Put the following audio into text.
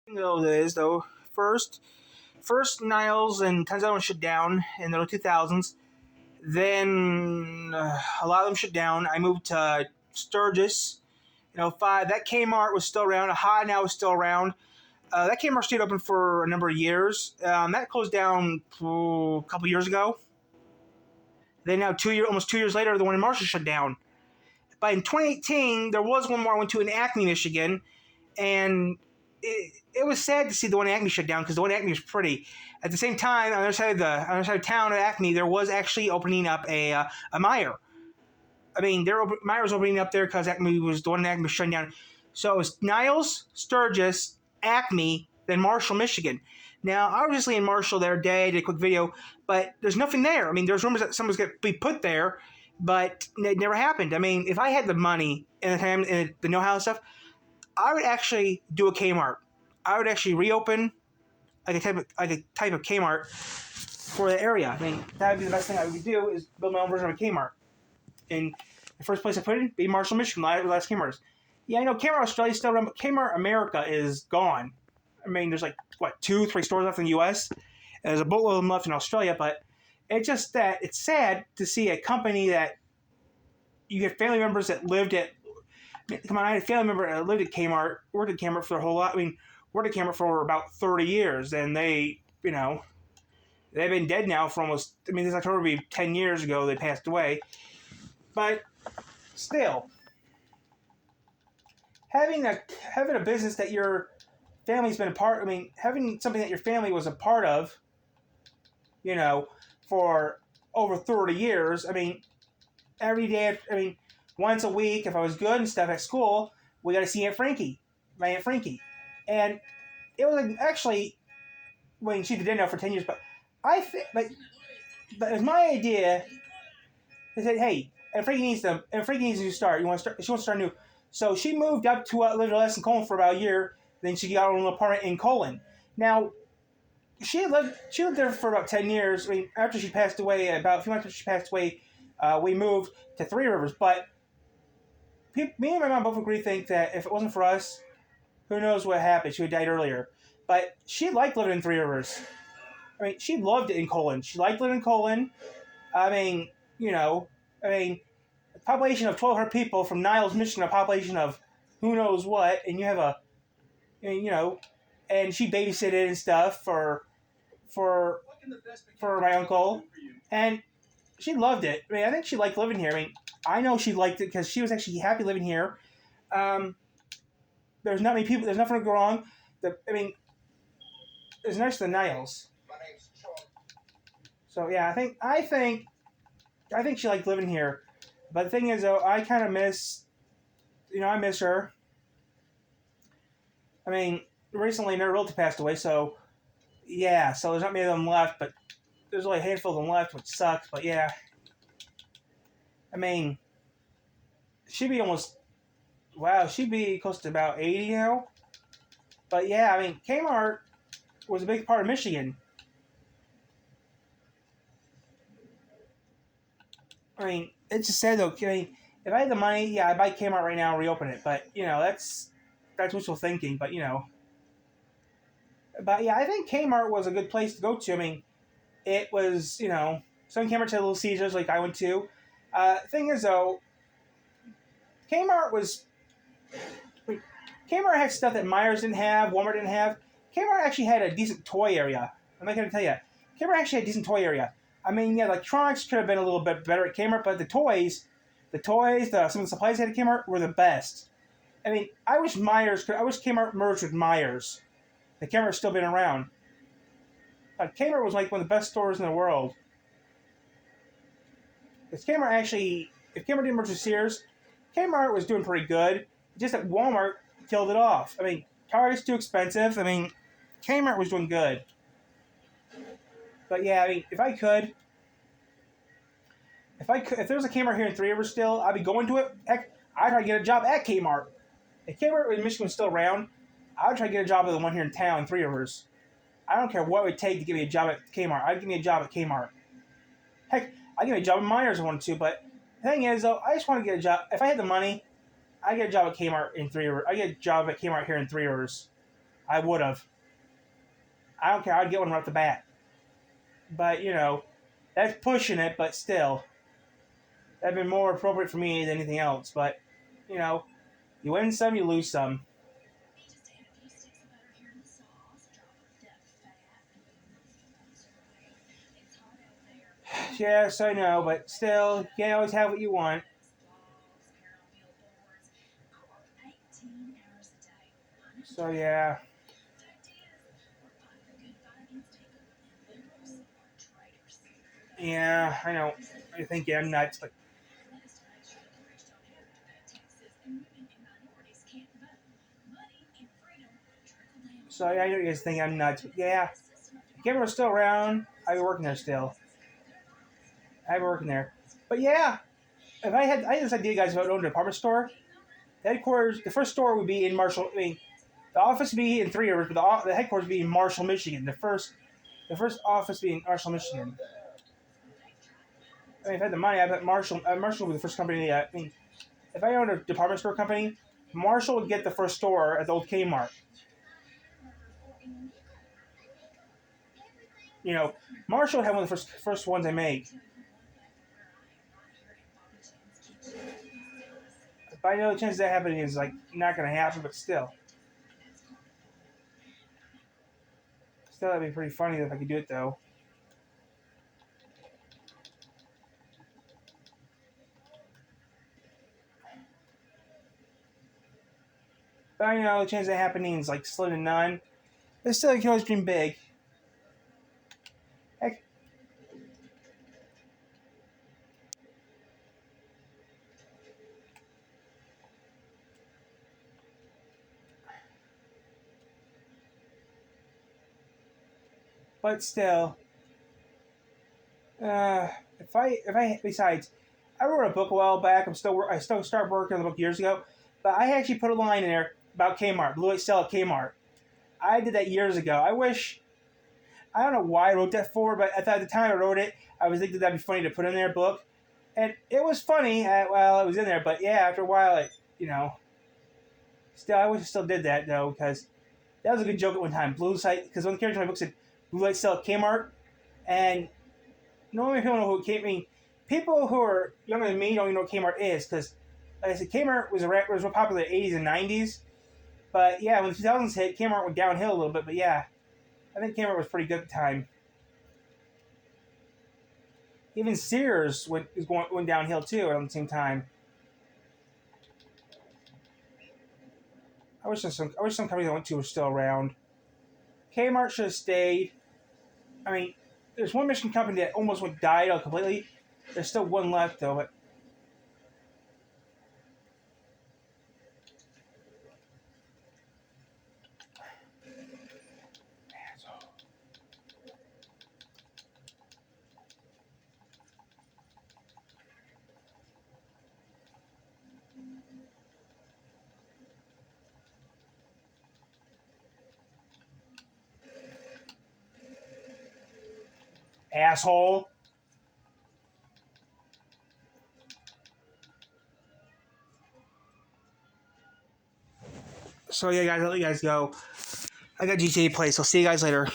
This though. First, first Niles and Tanzania shut down in the early 2000s. Then a lot of them shut down. I moved to Sturgis. Five. That Kmart was still around. Aha now is still around. That Kmart stayed open for a number of years. That closed down a couple years ago. Then now almost 2 years later, the one in Marshall shut down. But in 2018, there was one more I went to in Acme, Michigan, and it was sad to see the one in Acme shut down because the one in Acme was pretty. At the same time, on the other side of town at Acme, there was actually opening up a Meyer. I mean, Meyer was opening up there because Acme was the one in Acme was shutting down. So it was Niles, Sturgis, Acme, then Marshall, Michigan. Now, obviously in Marshall there, I did a quick video, but there's nothing there. I mean, there's rumors that someone's going to be put there, but it never happened. I mean, if I had the money and the time and the know-how and stuff, I would actually do a Kmart. I would actually reopen like a type of Kmart for the area. I mean, that would be the best thing I would do is build my own version of a Kmart. And the first place I put it be Marshall, Michigan, the last Kmart. Yeah, I know Kmart Australia is still around, but Kmart America is gone. I mean, there's like, 2-3 stores left in the U.S. And there's a boatload of them left in Australia, but it's just that it's sad to see a company that you have family members that lived at. Come on, I had a family member that lived at Kmart, worked at Kmart for their whole life. I mean, worked at Kmart for about 30 years, and they've been dead now for almost. I mean, this October will be 10 years ago they passed away. But still, having a business that your family's been a part. I mean, having something that your family was a part of, for over 30 years. I mean, every day. I mean, once a week, if I was good and stuff at school, we got to see my Aunt Frankie, and it was like, actually, when she did dinner for 10 years. But I think, but it was my idea. They said, "Hey, and Frankie needs to start. You want to start? She wants to start new." So she moved up to lived in Colon for about a year. Then she got her own apartment in Colon. Now, she lived there for about 10 years. I mean, after she passed away, about a few months after she passed away, we moved to Three Rivers. But me and my mom both think that if it wasn't for us, who knows what happened? She would have died earlier. But she liked living in Three Rivers. I mean, she loved it in Colon. She liked living in Colon. I mean, a population of 1,200 people from Niles, Michigan, a population of who knows what, and you have and she babysitted and stuff for my uncle, and she loved it. I mean, I think she liked living here. I mean, I know she liked it because she was actually happy living here. There's not many people. There's nothing to go wrong. It's nicer than Niles. So yeah, I think she liked living here. But the thing is, though, I kind of I miss her. I mean, recently another relative passed away, so yeah, so there's not many of them left, but there's only a handful of them left, which sucks, but yeah. I mean, she'd be close to about 80 now. But yeah, I mean, Kmart was a big part of Michigan. I mean, it's just sad though. I mean, if I had the money, yeah, I'd buy Kmart right now and reopen it. But that's wishful thinking. But I think Kmart was a good place to go to. I mean, it was some Kmart had Little Caesars like I went to. Thing is though, Kmart had stuff that Myers didn't have, Walmart didn't have. Kmart actually had a decent toy area. I'm not going to tell you. Kmart actually had a decent toy area. I mean, yeah, electronics could have been a little bit better at Kmart, but some of the supplies they had at Kmart were the best. I mean, I wish Kmart merged with Myers. The Kmart's still been around. Kmart was like one of the best stores in the world. If Kmart didn't merge with Sears, Kmart was doing pretty good. Just that Walmart killed it off. I mean, Target's too expensive. I mean, Kmart was doing good. But yeah, I mean, if there was a Kmart here in Three Rivers still, I'd be going to it. Heck, I'd try to get a job at Kmart. If Kmart in Michigan was still around, I would try to get a job at the one here in town in Three Rivers. I don't care what it would take to give me a job at Kmart. I'd give me a job at Kmart. Heck, I'd give me a job at Myers if I wanted to, but the thing is, though, I just want to get a job. If I had the money, I'd get a job at Kmart in Three Rivers. I'd get a job at Kmart here in Three Rivers. I would have. I don't care. I'd get one right off the bat. But that's pushing it. But still, that'd been more appropriate for me than anything else. But you know, you win some, you lose some. Yes, I know, but still, you can't always have what you want. So yeah, yeah, I know. I think I'm nuts, but so yeah, I know you guys think I'm nuts, but yeah, if camera's still around, I'd be working there still. I'd be working there, but yeah, if I had this idea, guys, about owning a department store. The headquarters, the first store would be in Marshall. I mean, the office would be in Three Rivers, but the headquarters would be in Marshall, Michigan. The first office would be in Marshall, Michigan. I mean, if I had the money, I bet Marshall would be the first company. I mean, if I owned a department store company, Marshall would get the first store at the old Kmart. Marshall would have one of the first ones I make. But I know the chances of that happening is like not going to happen, but still, that'd be pretty funny if I could do it though. But I know the chances of that happening is like slim to none. But still, you can always dream big. Heck, but still, uh, if I besides, I wrote a book a while back. I still started working on the book years ago, but I actually put a line in there about Kmart, Blue Light Sell at Kmart. I did that years ago. I don't know why I wrote that for, but at the time I wrote it, I was thinking that'd be funny to put in their book, and it was funny while it was in there. But yeah, after a while, still I wish I still did that though, because that was a good joke at one time. Blue Light, because one character in my book said Blue Light Sell at Kmart, and no many people know who Kmart. I mean, people who are younger than me don't even know what Kmart is, because like I said, Kmart was real popular in the 80s and 90s. But yeah, when the 2000s hit, Kmart went downhill a little bit. But yeah, I think Kmart was pretty good at the time. Even Sears went downhill too at the same time. I wish some companies I went to were still around. Kmart should have stayed. I mean, there's one Michigan company that almost died out completely. There's still one left though, but asshole. So yeah, guys, I'll let you guys go. I got GTA play, so see you guys later.